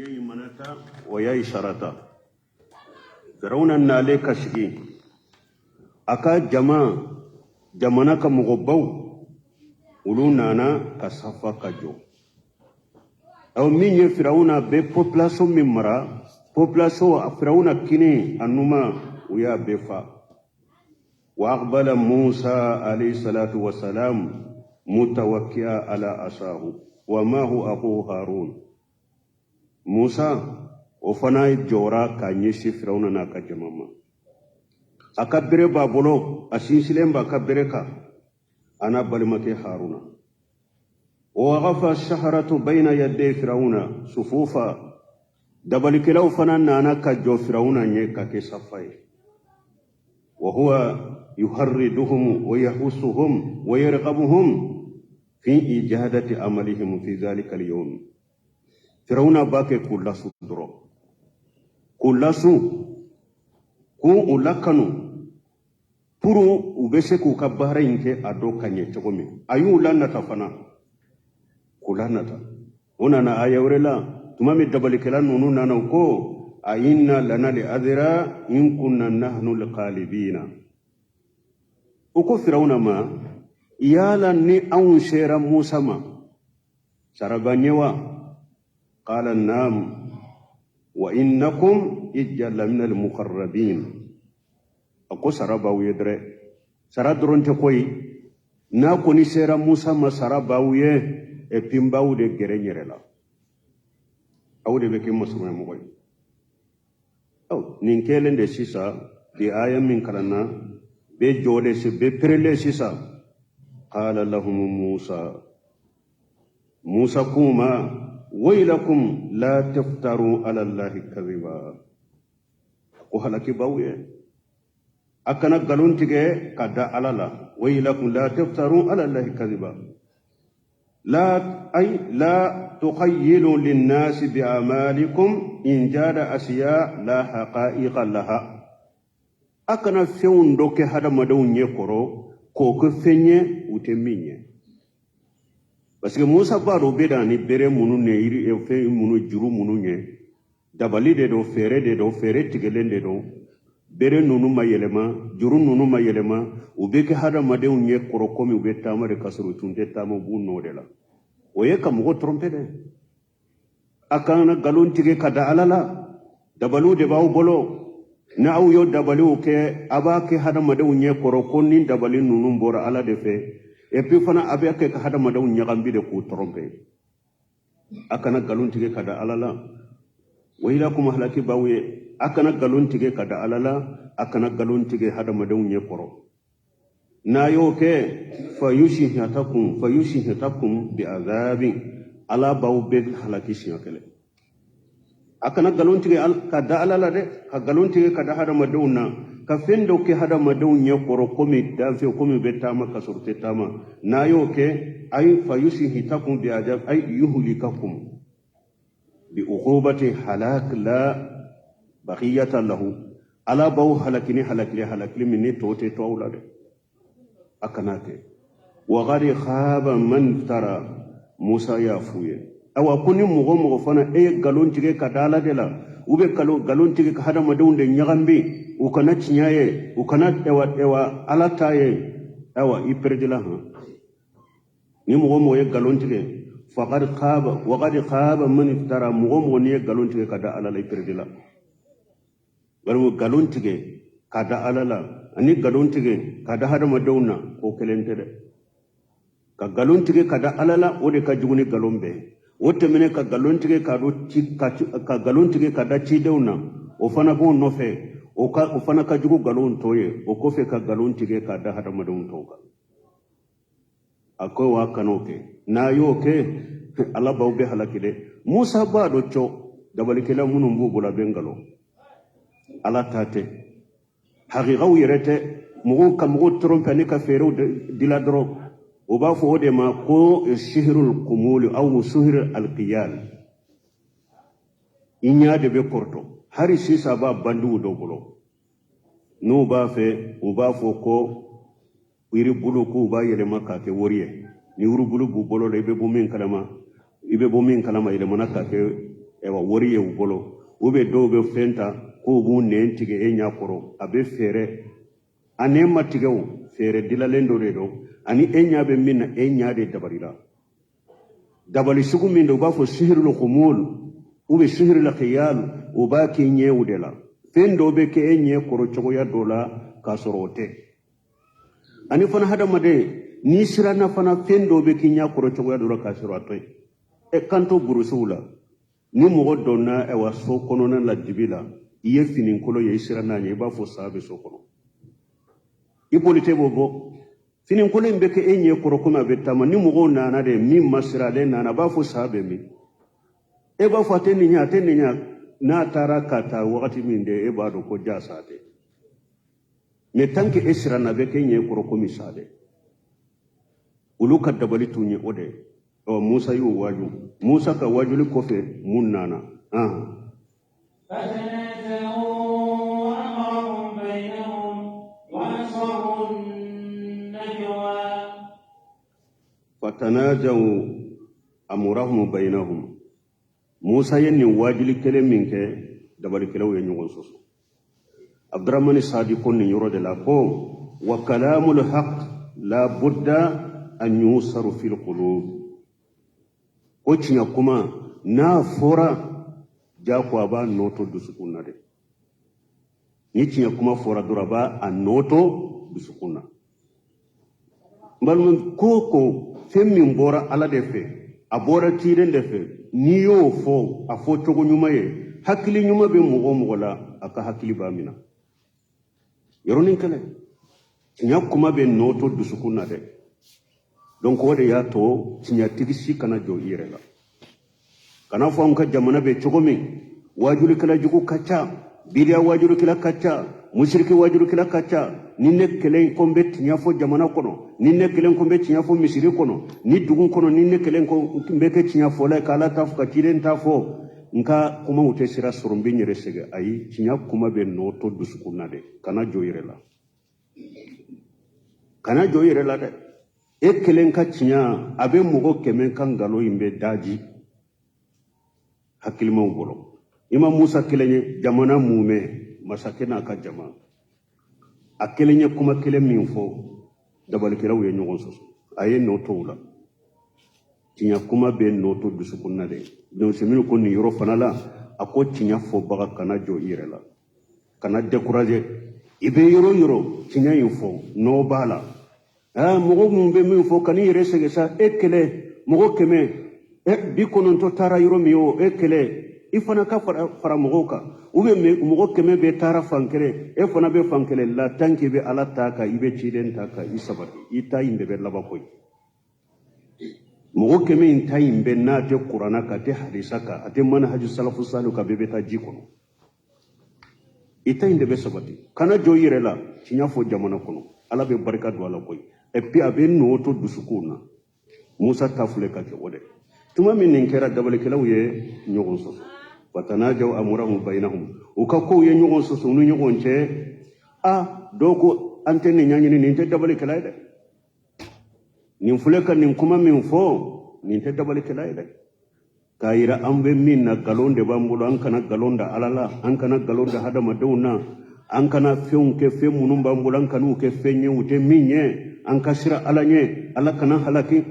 يي منتا ويي شرطا فرعون نالك شقي أكا جمانا كمغبو ولونا أنا كصفا كجو أو مين فرعون ببوبلاسو ممرا بوبلاسو فرعون كيني أنما ويا بفا وأقبل موسى عليه الصلاة والسلام متوكئا على عصاه وما هو أخوه هارون موسى وفناي جورا كانيشي فرعون ناكا جماما أكبر بابولو أسيسلم بكبرك أنا بلمكي هارون ووقف السحرة بين يدي فرعون صفوفا دبلك لو فنان أنا كجو فرعون نيكا كصفاي وهو يهردهم ويحوسهم ويرغبهم في إجادة عملهم في ذلك اليوم فرعون باكي كلاسو درو كلاسو كو أولاكانو puru ubese ku kabara inke ado kanye chokomi ayu lana tafana kulanata ona na ayawrela tumami dabalikela nunu nana uko ayinna lana li adira in kunna nahnu liqalibina uko firauna ma yala ni awun shera musa ma sarabanyewa qala nam wa innakum ijjala min al-muqarrabin ako sarabawu yedre saradron te koy na ko ni sera musa ma sarabawu ye e pimbawu de gerenyere la awde be ke musuma mo koy aw nin kelen de sisa di ayam min kalana be jode se be prele sisa qala lahum musa kuma waylakum la taftaru ala allahi kadhiba ko halaki bawye أكنا قالون تيجي كدا على لا ويلكم لا تفتروا على الله كذبا لا تخيلوا للناس بأعمالكم إن جاد أشياء لا حقائق لها أكنا فيون دوك هذا مدون يكرو كوك فيني وتميني بس موسى بارو بداني بره منو نيري في منو جرو منو ني دبالي دو فيري تيجلين دو bere nunu mayelema juru nunu mayelema ubeke hada madew nye korokomi ubeta amare kasuru tunde tamo bunno de la oye kam go trompede akana galon tige kada alala dabalu de baw bolo na aw yo dabalu ke abake hada madew nye korokoni dabali nunu mbora ala de fe e puis fana abake hada madew nyagambi de ku trompe akana galon tige kada alala waylakum ahlaki bawe akana galon tige kada alala akana galon tige hada madawun ye koro na yo ke fayushihatakum bi azabin ala baw be halaki shiyakale akana galon tige kada alala de ka galon tige kada hada madawun na ka fendo ke hada madawun ye koro komi dafe komi betama kasurte tama na yo ke ay fayushihatakum bi azab ay yuhlikakum bi uqubati halak la بقية له على بو هلكني مني توتي تولد أكناته وغادي خاب من ترى موسى يافوي أو أكوني مغمغ فانا إيه قالون تيجي كدالة دلا وبي قالون تيجي كهذا مدون دي نيغامبي وكنا تنياي وكنا اوا على تاي اوا يبردلها ني مغمغ يه قالون تيجي فقد خاب وغادي خاب من ترى مغمغ ني قالون تيجي كدالة لا يبردلا galu galon tige kada alala ani galon tige kada hada madawna ko kelente de ka galon tige kada alala ode ka juguni galombe wote mene ka galon tige ka galon tige kada ci dewna o fana bo nofe o fana ka jugu galon toye o ko fe ka galon tige kada hada madawun toga akoy wa kanoke na yo ke ala bawbe halakide musa ba do cho dabalikela munum bu bula bengalo ala tate haqiqaw yerete mugo kam go trompe ne ka fero dila dro o ba fo de ma ko shihrul qumul aw suhr al qiyal inya de be korto hari sisa ba bandu do bolo no ba fe o ba fo ko wiri bulu ko ba yele maka ke woriye ni wuru bulu bu bolo le be bu min kalama ibe bu min kalama ile manaka ke ewa wori ye bolo ube do be fenta ko bu nen tige e nya koro abe fere ane matigewo fere dilalendo redo ani e nya be minna e nya de dabarila dabali sugu min do ba fo sihrul khumul ube sihrul khiyal o ba ke nyewdela fendo be ke e nye koro chogo ya dola kasorote ani fana hada made ni sirana fana fendo be ke nya koro chogo ya dola kasorote e kanto burusula ni mogo donna e wa so kono na la dibila iye finin kolo ye sirana nya ba fo sabe so kono ibolite bobo finin kolo mbe ke e nye koro kuma betama ni mogo nana de mi masira de nana ba fo sabe mi e ba fo ateni nya na tara kata wakati minde e ba do ko jasate me tanke esra na be kenye koro ko misade uluka dabali tunye ode o Musa yu waju Musa ka waju ko fe munnana fatanajaw amrahum bainahum Musa yenni wajili kele minke dabali kelew ye ñugon soso Abdurrahman Sadi konni yoro de la ko wa kalamul haqq la budda an yusaru fil qulub ko cinya kuma na fora ja ko ba noto dusukunna de ni cinya kuma fora duraba an noto dusukunna balmun ko femmin bora ala de fe abora tiren de fe ni yo fo a fo cogo ñuma ye hakkili ñuma be mogo la aka hakkili bamina yoronin kele tiña kuma be noto dusukunna de donc wode ya to tiña tigisi kana jo yere la kana fo ka jamana be cogo min wajuli kala jugu kacca bidiya wajuli kala kacca mushriki wajuli kala kacca ninne kelen kombe tiña fo jamana kono ninne kelen kombe tiña fo misiri kono ni dugun kono ninne kelen ko mbeke tiña fo la kala taf ka tiren tafo nka kuma ute sira sorombe nyere sege ayi tiña kuma be noto dusukunna de kana joyire la de e kelen ka tiña abe mogo kemen kan galo imbe daji hakilima bolo ima Musa kelenye jamana mume masakena ka jama a kelenye kuma kelen min fo dabal kelaw ye ñogon soso aye noto wula tiña kuma be noto dusukunna de donc seminu ko ni yoro fana la a ko tiña fo baga kana jo ire la kana décourager ibe yoro tiña yin fo no bala mogo mun be min fo kani yere sege sa ekele mogo keme bi kononto tara yoro mi o ekele ifana ka fara mogo ka ube mogo keme be tara fankere e fana be fankere la tanki be ala taka ibe ciden taka isabati ita inde be laba koy mogo keme inta imbe na te qur'ana ka te hadisa ka ate manhaju salafu salu ka bebe ta jikono ita inde be sabati kana joyire la tinya fo jamana kono ala be barka do ala koy e pi abe noto dusukuna Musa tafule ka ke wode tuma min ninkera dabale kelaw ye ñogon soso watanajaw amrahum bainahum uka ko ye ñogon soso nu ñogon ce doko antene ñañini nin te dabale kelay de nin fule ka nin kuma min fo nin te dabale kelay de kayira ambe min na galonde bambulo an kana galonda alala an kana galonda hadama dawna an kana fewnke fe munum bambulo an kanu ke fenye ute minye an kasira alanye ala kana halaki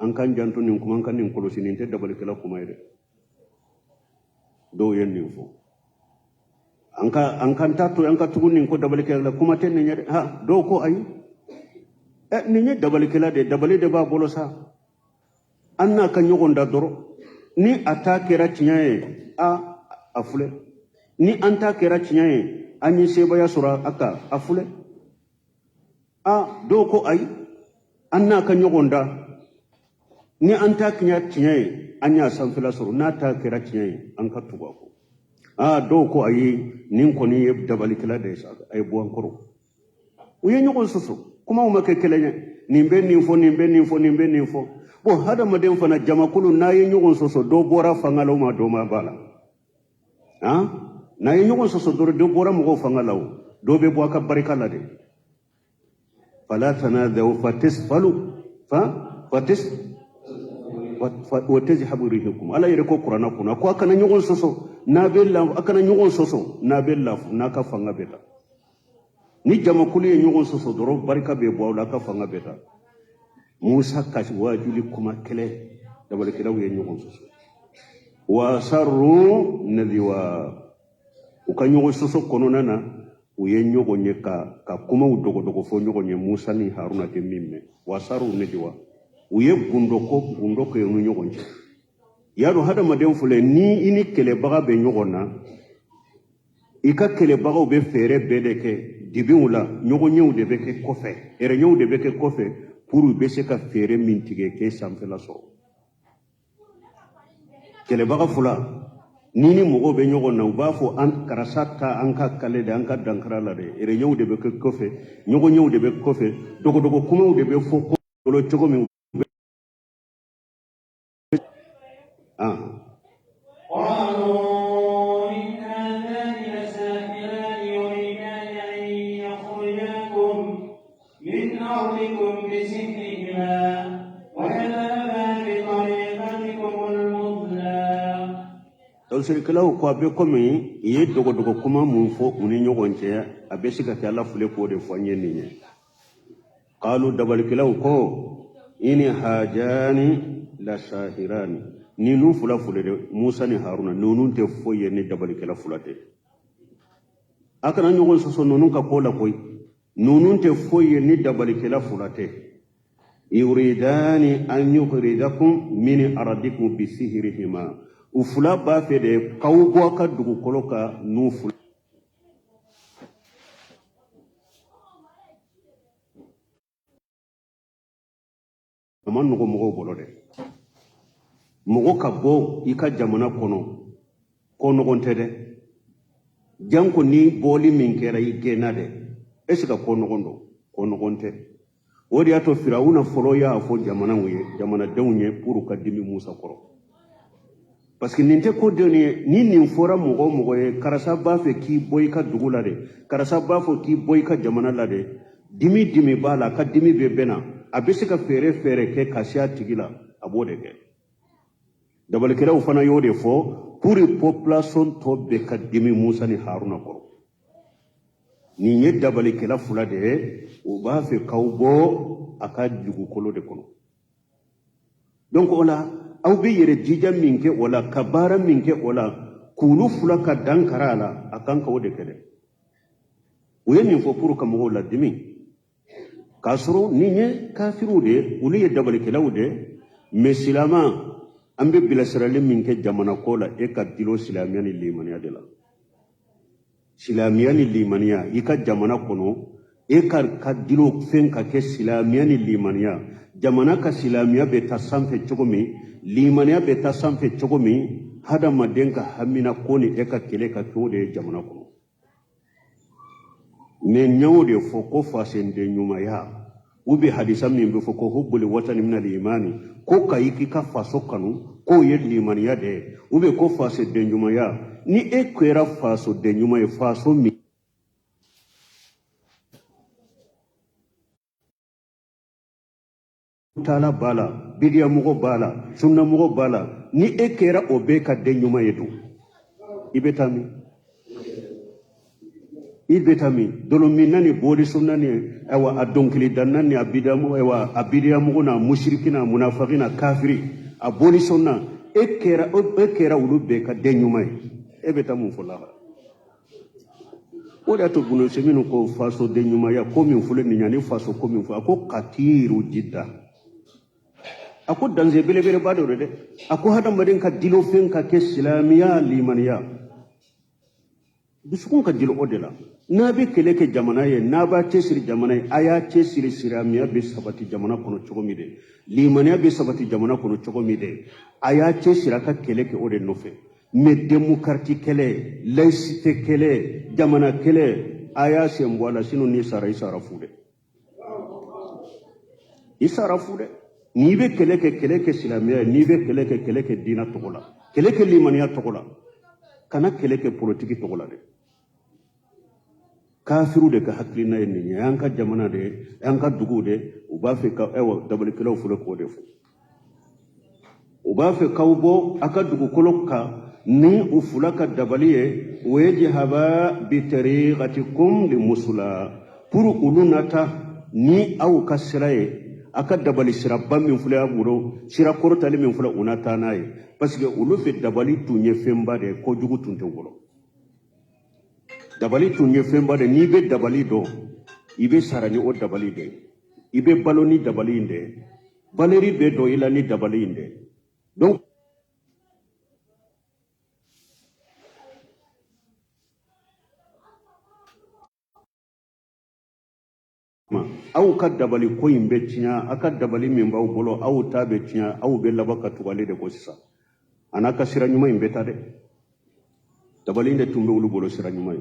an kan janto nin kuma kan nin kolosi nin te dabal kala kuma ide do yen nin fo an kan tato an ka tugun nin ko dabal kala kuma ten nin do ko ay nin ne dabal kala de dabal de ba bolo sa anna kan yogon da doro ni atakera tiñaye afule ni anta kera tiñaye anyi seba ya sura aka afule do ko ay anna kan yogon da ni anta kinya tiñaye anya sanfila suru na ta kera tiñaye an ka tuba ko do ko ayi nin ko ni dabali kala de sa ay buwan koro uye ñogon soso kuma uma ke kelenya nimbe nin fo bo hada maden fana jamakulu na ye ñogon soso do bora fangalo ma do ma bala na ye ñogon soso do bora mo fangalaw do be bo ka barika la de fala tanadaw fatisfalu وتزحب ريحكم على يركو قرانا كنا كو أكنا نيغون سوسو نابلا أكنا نيغون سوسو نابلا ناكا فanga beta ni jama kuli nyogon soso doro barika be bawla ka fanga beta Musa kashi wajuli kuma kele dabal kila wi nyogon soso wa sarru nadhiwa ukanyogon soso kono nana uye nyogon nye ka kuma udogo fo nyogon nye Musa ni Haruna ke mimme wa sarru nadhiwa uye gundoko yenu nyogon je yaro hada madem fule ni ini kele baga be nyogon na ika kele baga be fere bedeke dibinula nyogo nyew de beke kofe ere nyew de beke kofe pour be se ka fere mintige ke samfela so kele baga fula nini mogo be nyogo na ubafo an karasata anka kale de anka dankara la de ere nyew de beke kofe nyogo nyew de beke kofe dogo kuma de be fo ko lo chogo mi Sirikalaw ko abe komi ye dogo kuma mun fo uni nyogon ce abe siga ta Allah fule ko de fonye ni ne qalu dabalikilaw ko ini hajani la sahirani ni nu fula fule de Musa ni Haruna nonun te foye ni dabalikila fulate akana nyogon soso nonun ka kola koy nonun te foye ni dabalikila fulate yuridani an yukhrijakum min aradikum bisihrihima ufula ba fe de kawgo ka dugu koloka nu fula man nugo mogo bolo de mogo ka bo ika jamana kono ko nogonte de janko ni boli min kera igena de esika ko nogonte wodi ato firawuna folo ya fo jamana wuye jamana dewnye pour ka dimi Musa koro parce que ninte ko doni ni nin fora mogo ye karasa ba fe ki boy ka dugula de karasa ba fo ki boy ka jamana la de dimi bala ka dimi be bena abisi ka fere ke kasiya tigila abode ke dabal kira ufana yode fo pour population to be ka dimi Musa ni Haruna koro ni ye dabal kila fula de o ba fe kawbo aka dugu kolo de kono donc ola aw be yere jija minke wala kabara minke wala kulu fula ka dankara la akan ka wode kede uye min fo pour ka mo la dimi kasro ninye kafiru de uli ye dabal kelaw de mesilama ambe bilasirale minke jamana kola e ka dilo silamiyani limaniya de la silamiyani limaniya ika jamana kono e ka dilo fen ka ke silamiyani limaniya jamana ka silamiya be tasamfe chogomi limaniya be tasamfe chogomi hada madenka hamina koni e ka kele ka tode jamana kono ne nyawde fo ko fasende nyuma ya ubi hadisa min be fo ko hubbul watani min al imani ko kayiki ka faso kanu ko ye limaniya de ubi ko fasende nyuma ya ni e kwera faso de nyuma e faso mi tala bala bidiya mugo bala sunna mugo bala ni e kera obe ka de nyuma yedu ibetami dolo minani bodi sunnani ewa adonkili danani abidamu ewa abidiya mugo na mushrikina munafiqina kafiri aboli sunna e kera ulube ka de nyuma ebetamu fulaha oda to buno semino ko faso de nyuma ya ko min fule ni nyani faso ko min fa ko katiru jidda ako danze bele bado de ako hada maden ka dilo fen ka ke islamiya limaniya bisukun ka dilo odela nabe kele ke jamana ye naba tesiri jamana ye aya tesiri islamiya be sabati jamana kono chogomide limaniya be sabati jamana kono chogomide aya tesira ka kele ke ode nofe me demokrati kele laicite kele jamana kele aya sembwala sino ni sara isara fude ni be kele ke silamiya ni be kele ke dina togola kele ke limaniya togola kana kele ke politiki togola de kafiru de ka haklina ni yanka jamana de yanka dugu de u ba fe ka ewa dabal kelo fule ko de fu ubafe kaubo akadugu koloka ni ufulaka dabaliye wejihaba bitariqatikum limusula puru ulunata ni au kasiraye aka dabali sira min fula aburo sira korotali min fula unata naye parce que ulu fe dabali tunye femba de ko jugu tunte wolo dabali tunye femba de ni be dabali do ibe sarani o dabali de ibe baloni dabali inde baleri be do ila ni dabali inde donc aw ka dabali ko imbe tinya aka dabali min baw bolo aw tabe tinya aw be labaka tuwale de ko sisa anaka sira nyuma imbe tade dabali inde tumbe ulu bolo sira nyuma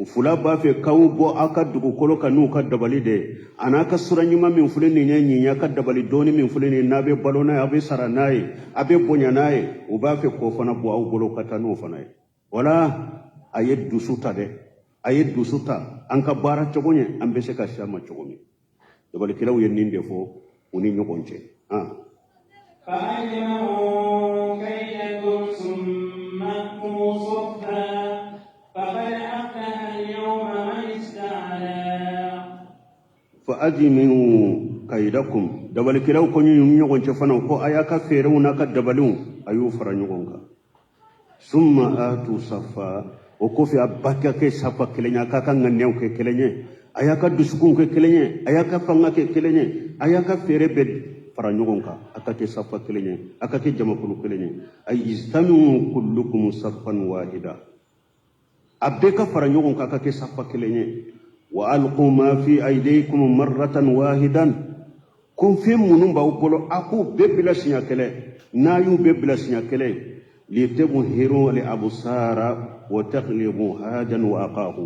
ufula ba fe kaw bo aka dugu kolo kanu ka dabali de anaka sura nyuma min fule ni nyanyi nya ka dabali doni min fule ni nabe balona abe sara nayi abe bonya nayi u ba fe ko fana bo aw bolo katanu fana wala ayed dusuta de ayed dusuta anka bara chogonye ambese ka shama chogomi dabali kilaw yennin defo uni nyogonche فأجمعوا كيدكم ثم أتوا صفا فقد أفلح اليوم من استعلى فأجمعوا كيدكم dabali kilaw ko nyogonche fana ko ayaka feruna ka dabalun ayu fara nyogonka summa atu safa o ko fi abaka ke safa kelenya ka kan ngannew ke kelenye ayaka dusukun ke kelenye ayaka fanga ke kelenye ayaka fere bed fara nyogonka akake safa kelenye akake jamakulu kelenye ay istamiu kullukum safan wahida abeka fara nyogonka akake safa kelenye wa alqu ma fi aydaykum marratan wahidan kun fi munum ba bolo aku bebila sinya kele nayu bebila sinya kele لتبهروا لأبصار وتغلبوا هادا وأقاه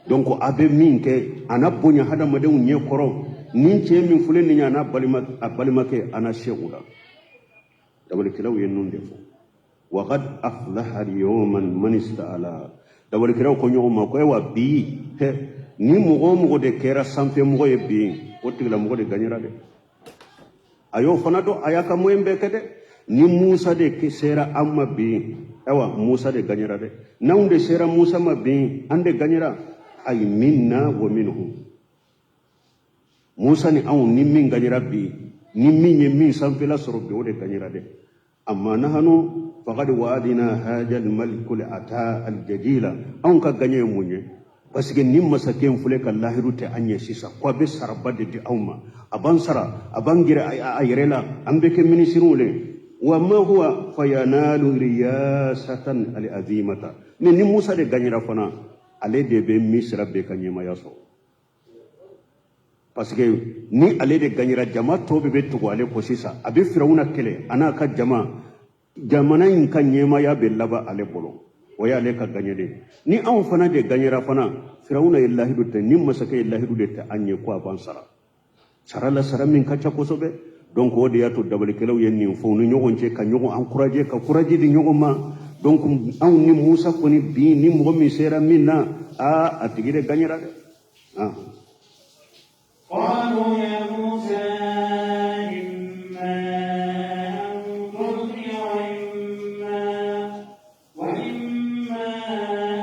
donc abe minke ana bonya hada madew nye koro ninche min fulen ni ana balimake ana shegula dabal kilaw yennun defo wa qad aflaha yawman man ista'ala dabal kilaw ko nyoma ko wa bi he ni mo de kera sampe mo ye bi o tigla mo de ganyira de ayo fanado ayaka mo embe kede ni Musa de kesera amma bi ewa Musa de ganyira de naunde sera Musa ma bi ande ganyira ay minna wa minhum Musa ni aw ni min ganyira bi ni min min sanfela soro be o de ganyira de amma nahanu faqad wa'adina hada al malik al ata al jadila an ka ganye munye parce que nim masaken fule ka lahiru te anye sisa ko be sarabade di awma abansara abangira ayirela ambe ke minisirule وما هو فينال رياسة العظيمة من موسى de gagnera fana ale de be misra be kanyema yaso parce que ni ale de gagnera jama to be to ale ko sisa abi firawuna kele ana ka jamana in kanyema ya be laba ale bolo waya ale ka gagnede ni an fana de gagnera fana firawuna illahi do te ni masaka illahi do te anye ko abansara sarala saramin ka chakosobe donc o de yato dabal kelaw yenni fo no nyogonce ka nyogo encourager ka courage di nyogo ma donc an ni Musa ko ni bi ni mo mi sera minna atigire gagnera de قالوا يا موسى إما أن تلقي وإما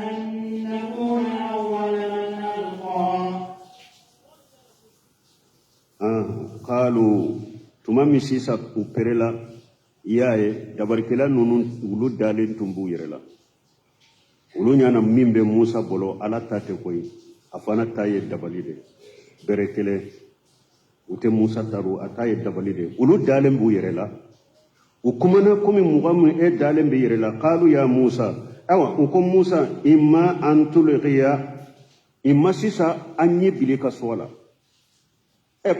أن نكون أول من ألقى قالوا tumami sisa uperela yae dabarkela nunu ulu dalen tumbu yerela ulu nyana mimbe Musa bolo ala tate koy afana taye dabalide berekele ute Musa taru ataye dabalide ulu dalen bu yerela ukumana kumi mugamu dalen be yerela qalu ya Musa awa ukum Musa imma an tulqiya imma sisa anyi bilika swala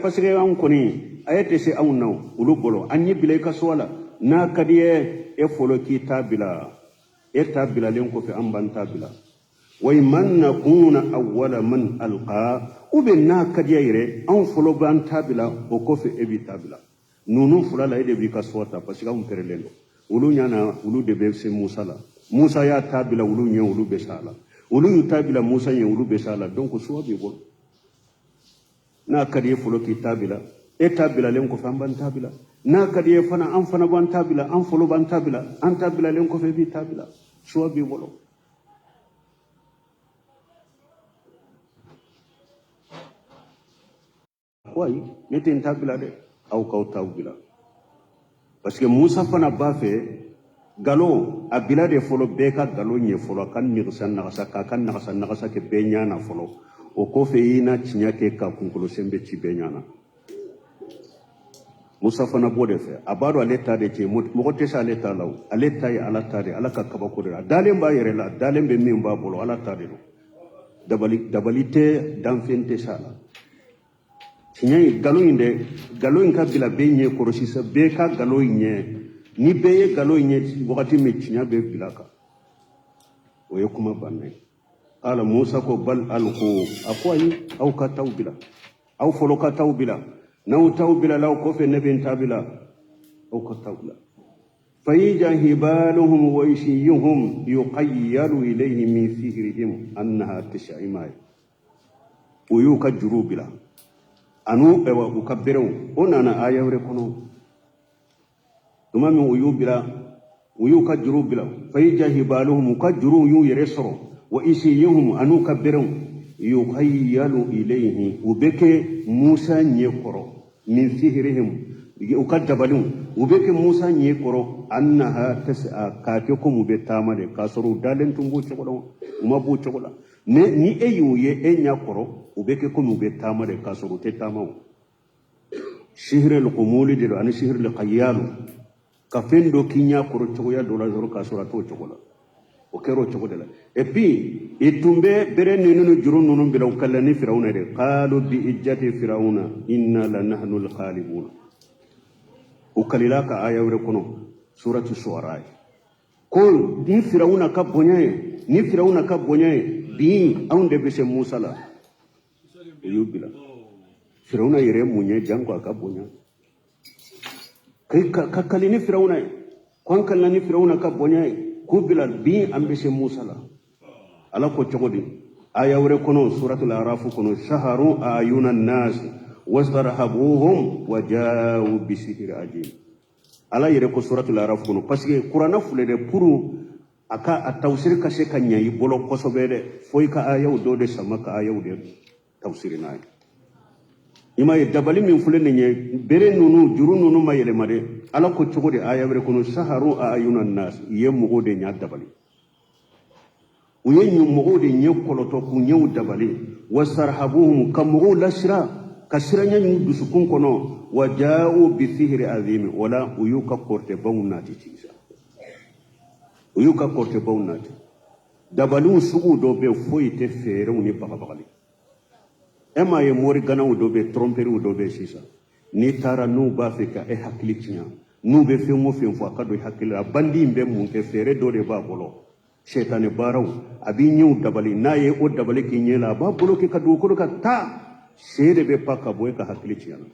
parce que an koni ayete se an naw ulu bolo anyi bilay ka sola na kadiye e folo ki tabila e tabila len ko fi an ban tabila way man nakuna awwala man alqa ube na kadiye ire an folo ban tabila o ko fi e bi tabila nunu fula la e de bi ka sota parce que an perelelo ulu nyana ulu de be se Musa la Musa ya tabila ulu nyen ulu be sala ulu yu tabila Musa nyen ulu be sala donc so be bolo na kadi fulo ki tabila e tabila len ko famban tabila na kadiye fana an fana ban tabila an folo ban tabila an tabila len ko fe bi tabila so bi bolo koy neten tabila de aw kaw tabila parce que Musa fana ba fe galo abila de folo be ka galo nye folo kan ni san na saka kan na sa ke be nyana folo o ko fe ina tinya ke ka kunkulo sembe ci be nyana Musa fana bode fe abado aleta de ke mo te sa aleta law aleta ya alata de alaka kabako de dalen ba yere la dalen be min ba bolo alata de dabalite danfente sala tinya galo inde galo in ka bila be nye korosi sa be ka galo nye ni beye galo nye wakati me tinya be bilaka o yekuma banne ala Musa ko bal alqu akwai au ka tawbila au folo ka tawbila naw tawbila law ko fe nabin tabila au ka tawbila fayija hibaluhum wa ishiyuhum yuqayyalu ilayhi min fihrihim annaha tash'imai uyuka jurubila anu ewa ukabbiru onana ayawre kono tuma min uyu ka juru bila fayija hibaluhum ka juru yu yeresoro wa isiyuhum anu kabbiru yukhayyalu ilayhi ubeke Musa nyekoro min sihrihim ukadabalun ubeke Musa nyekoro annaha tas'a katekum betama de kasoro dalen tumbu chokodo umabu chokoda ni eyu ye enyakoro ubeke kum betama de kasoro tetama sihrul qumuli de an sihrul qayyalu kafendo kinya koro chogoya dola zoro kasura to chogola o kero chogodela et puis itumbe bere nunu jurun nunu bila ukallani firauna de qalu bi ijjati firauna inna lanahnu alghalibun ukalilaka ayawre kono suratu shuara kol di firauna ka bonyaye ni firauna ka bonyaye bi aunde bese Musa la yubila firauna yere munye jango ka bonya ka kalini firauna kon kalani firauna ka bonyaye kubila bi ambese Musa la ala ko chogodi ayawre kono suratul araf kono shaharu ayunan nas wastarhabuhum waja'u bisihir ajib ala yere ko suratul araf kono parce que qur'ana fulede pour aka atawsir ka se kanya yi bolo kosobede foy ka ayaw do de samaka ayaw de tawsirina ima ye dabali min fulene nye bere nunu juru nunu mayele made ala ko chogodi ayawre kono shaharu ayunan nas yemu de nya dabali uyenyu mogode nyekoloto ku nyew dabali wasarhabuhum kamu lasra kasiranya nyu dusukun kono waja'u bi sihri azim wala uyuka korte bawnati tisa uyuka korte bawnati dabalu sugu do be foyite fere ni bagabagali ema ye mori ganaw do be tromperu do be sisa ni tara nu ba fika e haklitia nu be fe mo fe fo akado hakila bandi mbe mun ke fere do de ba bolo shetane baraw abi nyu dabali naye o dabali ki nyela ba bolo ki kadu ko ka ta sede be paka boy ka hakli ciyana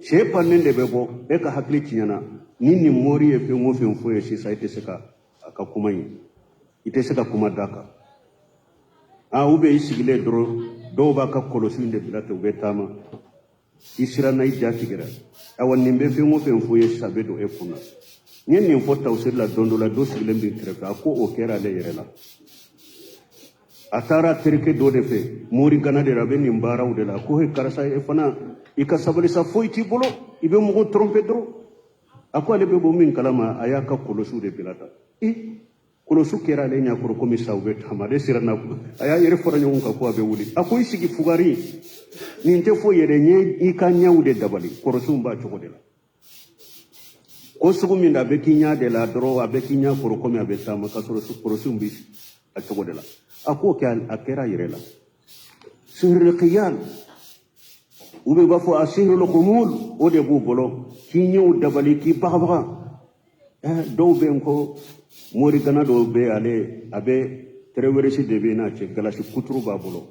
she pannende be bo e ka hakli ciyana nini mori e fe mo fe fo e sisa ite seka aka kumai ite seka kuma daka a ube isigile dro do ba ka kolosu inde bilate ube tama isira na ijati gira awan nimbe fe mo fe fo e sabedo e kuna nyen ni fo tawsir la dondo la do sigile mbi trefa ko o kera le yerela atara terke do de fe mori gana de rabe ni mbaraw de la ko he karasa e fana ika sabali sa foyti bolo ibe mo ko tromper dro akwa le be bo min kalama ayaka kolosu de bilata kolosu kera le nya ko mi sawbe tamade sirana aya yere fora nyon ka ko abe wuli akoy sigi fugari ni nte fo yere nye ika nyawde dabali kolosu mba choko de la ko sugu min da be kinya de la dro abe kinya ko mi abe tama ka kolosu mbi a choko de la ako ke akera yirela sihrul qiyal ube bafo asihrul qumul o de bu bolo ki ñew dabali ki baxa do be ko mori gana do be ale abe trewere de be na ci galasi kuturu ba bolo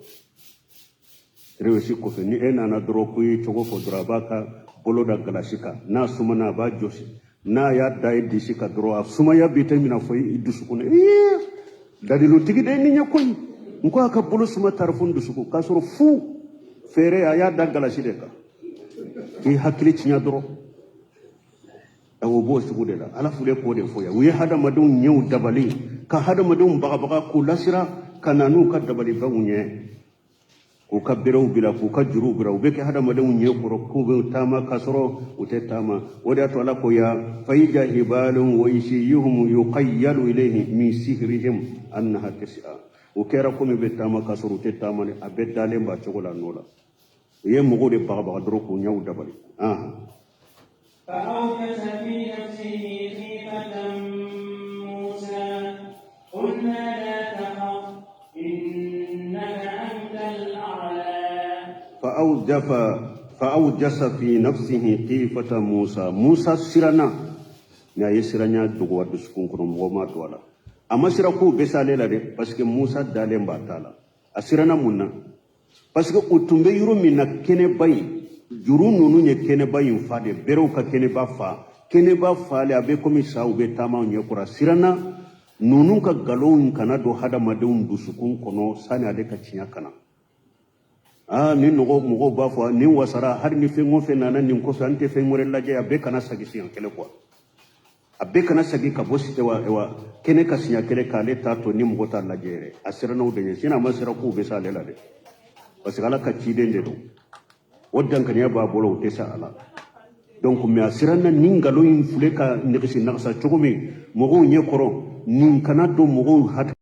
trewere ko fe ni enana dro ko yi chogo ko drabaka bolo da galasi ka na sumana ba josi na ya dai disika dro suma ya bitamina fo idusu ko ne dadilu tigi de ni nyakoy nko aka bulu suma tarfun dusuko kasoro fu fere aya dagala sideka ki hakli ci nyadro awo bo sugu de la ala fule ko de foya wi hada madun nyew dabali ka hada madun baga ko lasira kananu ka dabali ba unye ko ka biraw bila ko ka juru biraw be ke hada madun nyew ko ko be tama kasro ute tama wada to ala ko ya fayja hibalun wa ishiyuhum yuqayyalu ilayhi min sihrihim annaha tis'a o kera ko be tama kasro ute tama ne abedale ba chogola nola ye mugo de baga dro ko nyew dabali فأوجس في نفسه خيفة موسى قلنا لا تخف إنك أنت الأعلى فأوجس في نفسه خيفة موسى سرنا يا يسرنا دوغوا دسكون كرم وما دولا أما سركو بسالة لده بس موسى دالم باتالا أسرنا منا بس كأتومبي يرو منا كنه باي juru nunu nye kene ba yinfade berew ka kene ba fa le abe komi saw be tama nye kura sirana nunu ka galon kana do hada madun dusukun kono sani ade ka cinya kana ni nogo mugo ba fa ni wasara har ni fe ngofe nana ni ko sante fe ngore laje abe kana sagi siyan kele kwa abe kana sagi ka bosi ewa kene ka sinya kele ka le tato ni mugo ta laje asirana udenye sina masira ku be sale la de pasigala ka cidende do ودان كان يبا بولو تسا على دونك مي اسيرنا نينغالو ينفليكا نيكسي نقصا تشومي مغو نيكورو نين كانادو مغو